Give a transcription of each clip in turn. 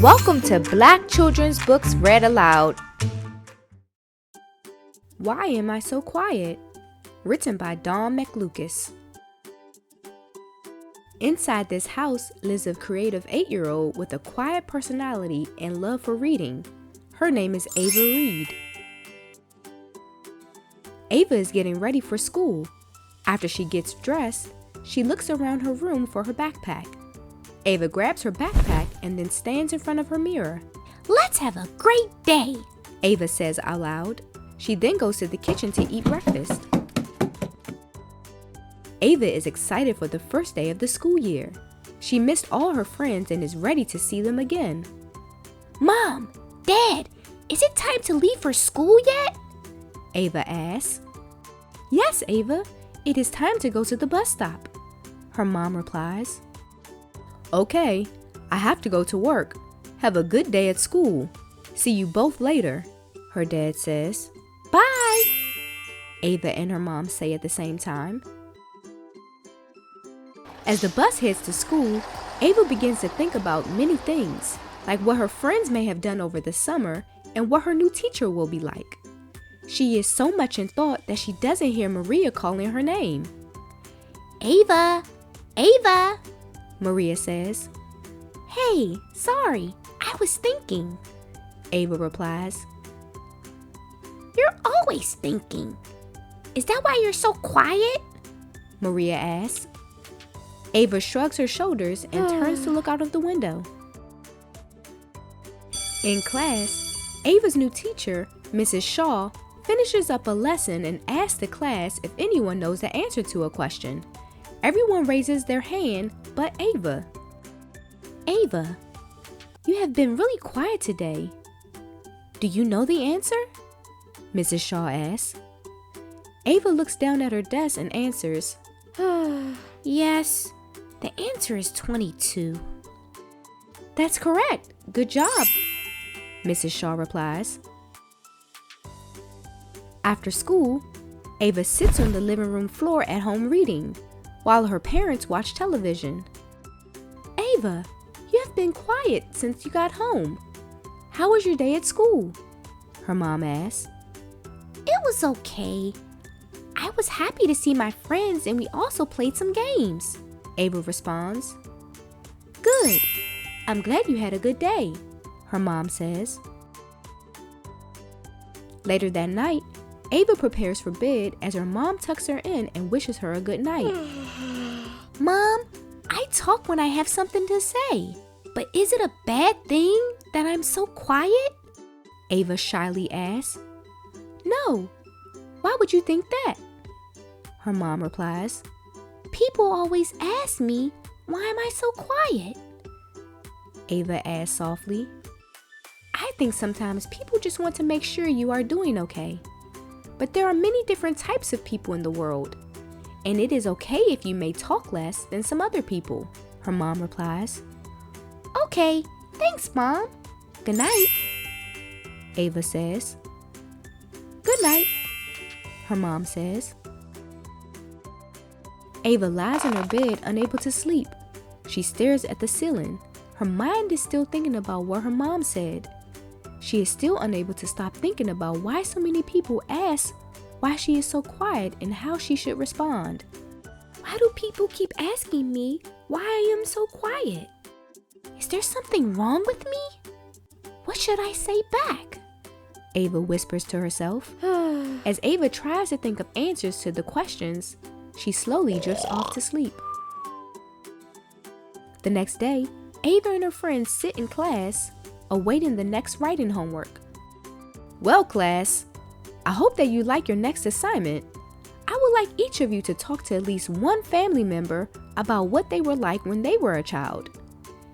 Welcome to Black Children's Books Read Aloud. Why Am I So Quiet? Written by McLucas. Inside this house lives a creative 8-year-old with a quiet personality and love for reading. Her name is Ava Reed. Ava is getting ready for school. After she gets dressed, she looks around her room for her backpack. Ava grabs her backpack and then stands in front of her mirror. "Let's have a great day," Ava says out loud. She then goes to the kitchen to eat breakfast. Ava is excited for the first day of the school year. She missed all her friends and is ready to see them again. "Mom, Dad, is it time to leave for school yet?" Ava asks. "Yes, Ava, it is time to go to the bus stop," her mom replies. "Okay, I have to go to work. Have a good day at school. See you both later," her dad says. "Bye," Ava and her mom say at the same time. As the bus heads to school, Ava begins to think about many things, like what her friends may have done over the summer and what her new teacher will be like. She is so much in thought that she doesn't hear Maria calling her name. "Ava, Ava," Maria says. "Hey, sorry, I was thinking," Ava replies. "You're always thinking. Is that why you're so quiet?" Maria asks. Ava shrugs her shoulders and turns to look out of the window. In class, Ava's new teacher, Mrs. Shaw, finishes up a lesson and asks the class if anyone knows the answer to a question. Everyone raises their hand but Ava. "Ava, you have been really quiet today. Do you know the answer?" Mrs. Shaw asks. Ava looks down at her desk and answers, "Yes, the answer is 22. "That's correct. Good job," Mrs. Shaw replies. After school, Ava sits on the living room floor at home reading, while her parents watch television. "Ava, you have been quiet since you got home. How was your day at school?" her mom asks. "It was okay. I was happy to see my friends and we also played some games," Ava responds. "Good. I'm glad you had a good day," her mom says. Later that night, Ava prepares for bed as her mom tucks her in and wishes her a good night. "Mom, I talk when I have something to say, but is it a bad thing that I'm so quiet?" Ava shyly asks. "No. Why would you think that?" her mom replies. "People always ask me, why am I so quiet?" Ava asks softly. "I think sometimes people just want to make sure you are doing okay. But there are many different types of people in the world, and it is okay if you may talk less than some other people," her mom replies. "Okay, thanks, Mom. Good night," Ava says. "Good night," her mom says. Ava lies in her bed unable to sleep. She stares at the ceiling. Her mind is still thinking about what her mom said. She is still unable to stop thinking about why so many people ask why she is so quiet and how she should respond. "Why do people keep asking me why I am so quiet? Is there something wrong with me? What should I say back?" Ava whispers to herself. As Ava tries to think of answers to the questions, she slowly drifts off to sleep. The next day, Ava and her friends sit in class, awaiting the next writing homework. "Well, class, I hope that you like your next assignment. I would like each of you to talk to at least one family member about what they were like when they were a child.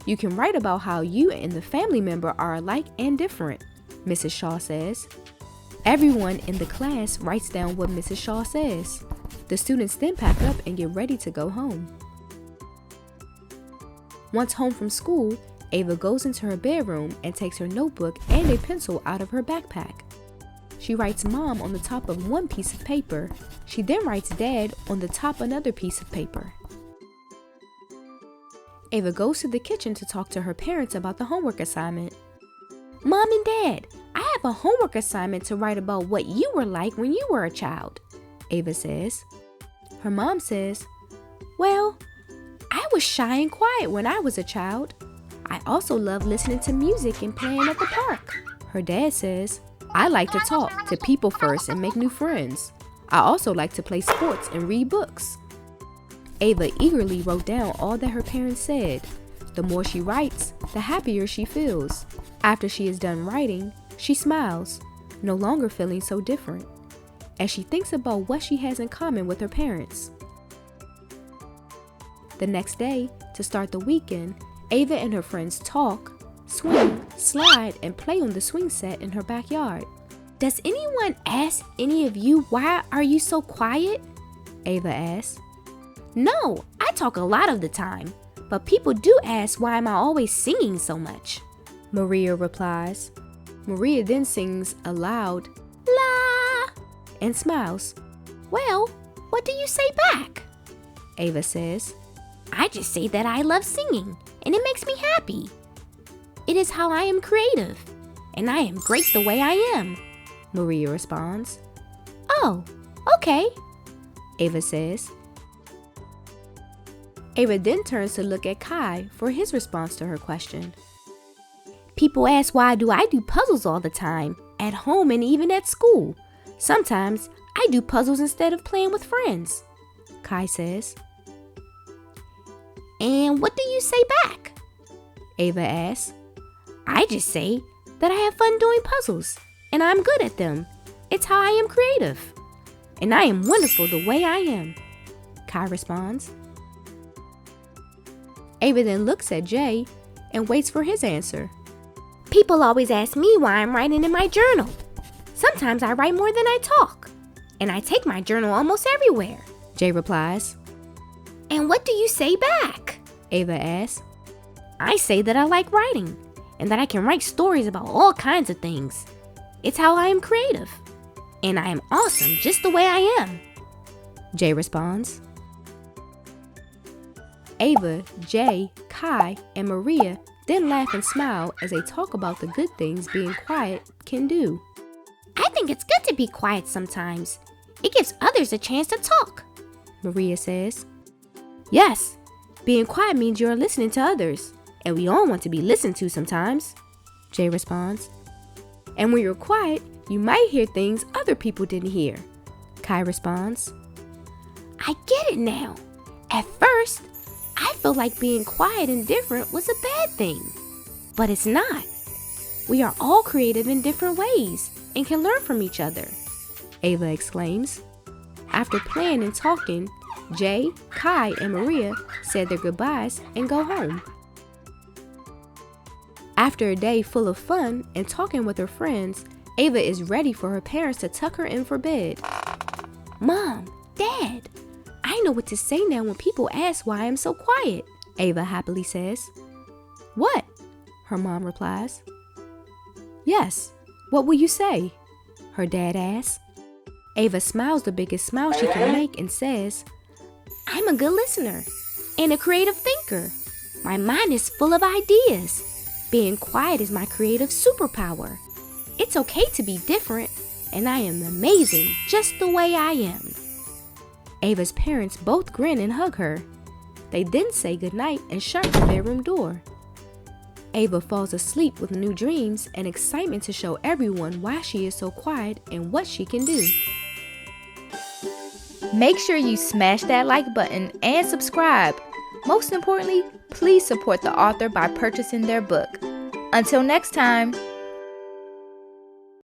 You can write about how you and the family member are alike and different," Mrs. Shaw says. Everyone in the class writes down what Mrs. Shaw says. The students then pack up and get ready to go home. Once home from school, Ava goes into her bedroom and takes her notebook and a pencil out of her backpack. She writes Mom on the top of one piece of paper. She then writes Dad on the top another piece of paper. Ava goes to the kitchen to talk to her parents about the homework assignment. Mom and Dad, I have a homework assignment to write about what you were like when you were a child, Ava says. Her mom says, well, I was shy and quiet when I was a child. I also love listening to music and playing at the park. Her dad says, I like to talk to people first and make new friends. I also like to play sports and read books. Ava eagerly wrote down all that her parents said. The more she writes, the happier she feels. After she is done writing, she smiles, no longer feeling so different, as she thinks about what she has in common with her parents. The next day, to start the weekend, Ava and her friends talk, swing, slide, and play on the swing set in her backyard. Does anyone ask any of you, why are you so quiet? Ava asks. No, I talk a lot of the time, but people do ask why am I always singing so much? Maria replies. Maria then sings aloud, la, and smiles. Well, what do you say back? Ava says. I just say that I love singing, and it makes me happy. It is how I am creative, and I am great the way I am, Maria responds. Oh, okay, Ava says. Ava then turns to look at Kai for his response to her question. People ask why do I do puzzles all the time, at home and even at school. Sometimes I do puzzles instead of playing with friends, Kai says. And what do you say back? Ava asks. I just say that I have fun doing puzzles, and I'm good at them. It's how I am creative. And I am wonderful the way I am, Kai responds. Ava then looks at Jay and waits for his answer. People always ask me why I'm writing in my journal. Sometimes I write more than I talk, and I take my journal almost everywhere, Jay replies. And what do you say back? Ava asks. I say that I like writing, and that I can write stories about all kinds of things. It's how I am creative, and I am awesome just the way I am, Jay responds. Ava, Jay, Kai, and Maria then laugh and smile as they talk about the good things being quiet can do. I think it's good to be quiet sometimes. It gives others a chance to talk, Maria says. Yes, being quiet means you are listening to others, and we all want to be listened to sometimes, Jay responds. And when you're quiet, you might hear things other people didn't hear, Kai responds. I get it now. At first, I felt like being quiet and different was a bad thing, but it's not. We are all creative in different ways and can learn from each other, Ava exclaims. After playing and talking, Jay, Kai, and Maria said their goodbyes and go home. After a day full of fun and talking with her friends, Ava is ready for her parents to tuck her in for bed. Mom, Dad, I know what to say now when people ask why I'm so quiet, Ava happily says. What? Her mom replies. Yes, what will you say? Her dad asks. Ava smiles the biggest smile she can make and says, I'm a good listener and a creative thinker. My mind is full of ideas. Being quiet is my creative superpower. It's okay to be different, and I am amazing just the way I am. Ava's parents both grin and hug her. They then say goodnight and shut the bedroom door. Ava falls asleep with new dreams and excitement to show everyone why she is so quiet and what she can do. Make sure you smash that like button and subscribe. Most importantly, please support the author by purchasing their book. Until next time.